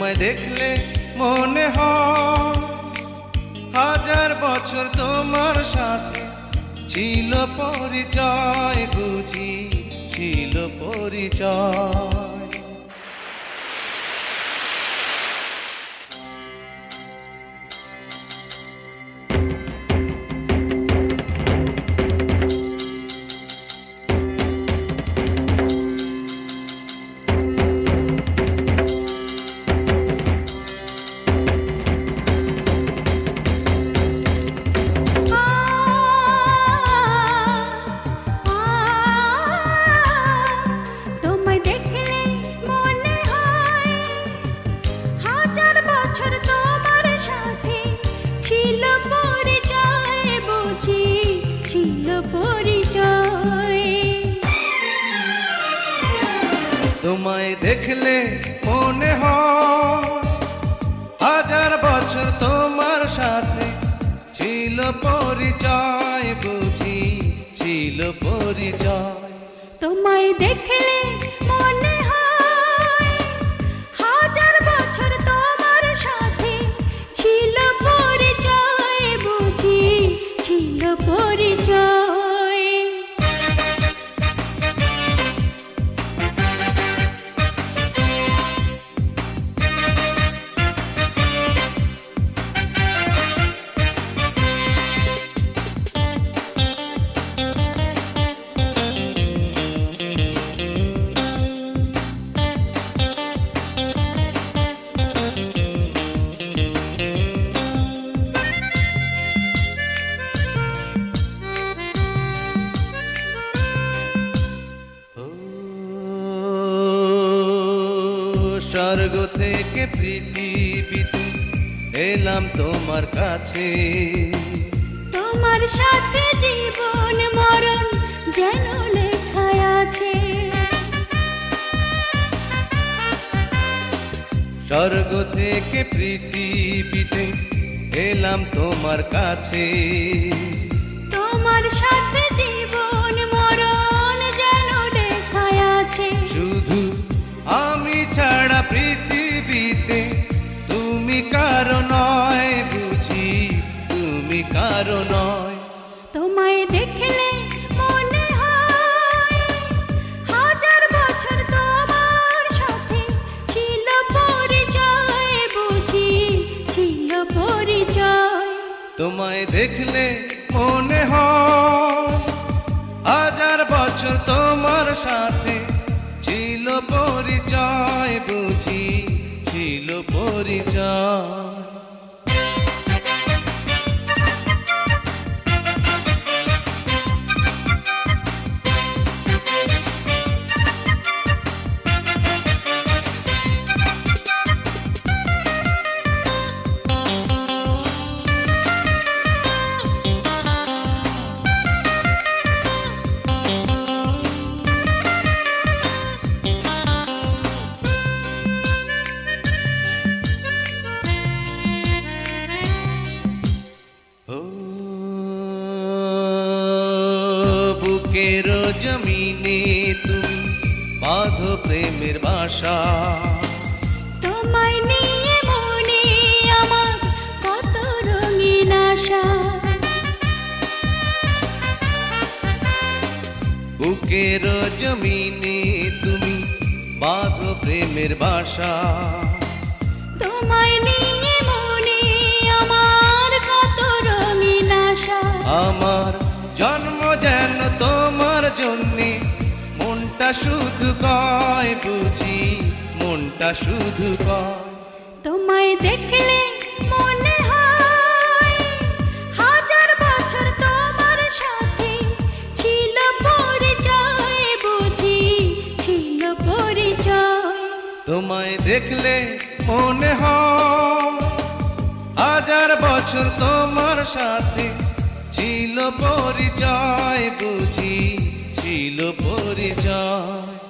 তোমায় দেখলে মনে হয় হাজার বছর তোমার সাথে ছিল পরিচয়, বুঝি ছিল পরিচয়। তোমায় দেখলে মনে হয় হাজার বছর তোমার সাথে ছিল পরিচয়, বুঝি ছিল পরিচয়। তোমায় দেখলে মনে হয় হাজার বছর তোমার সাথে ছিল পরিচয়, বুঝি ছিল পরিচয়। স্বর্গ থেকে পৃথিবীতে এলাম তোমার কাছে, তোমার সাথে জীবন মরণ যেন লেখা আছে। স্বর্গ থেকে পৃথিবীতে এলাম তোমার কাছে, তোমার সাথে জীবন মরণ যেন লেখা আছে। শুধু আমি ছাড়া পৃথিবীতে তুমি কারো নয়, বুঝি তুমি কারো নয়। তোমায় দেখলে মনে হয় হাজার বছর তোমার সাথে ছিল পরিচয়, বুঝি ছিল পরিচয়। তোমায় দেখলে মনে হয় হাজার বছর তোমার সাথে ছিল পরিচয়, বুঝি ছিল পরিচয়। বুকের জমিনে তুমি বাঁধো প্রেমের বাসা, তোমায় নিয়ে মনে আমার কত রঙিন আশা। বুকের জমিনে তুমি বাঁধো প্রেমের বাসা, তোমায় নিয়ে মনে আমার কত রঙিন আশা। আমার জন্ম যেন তোমার জন্যে, মনটা শুধু কয়, বুঝি মনটা শুধু কয়। তোমায় দেখলে মনে হয় হাজার বছর তোমার সাথে ছিল পরিচয়, বুঝি ছিল পরিচয়। তোমায় দেখলে মনে হয় হাজার বছর তোমার সাথে ছিল পরিচয়, বুঝি ছিল পরিচয়।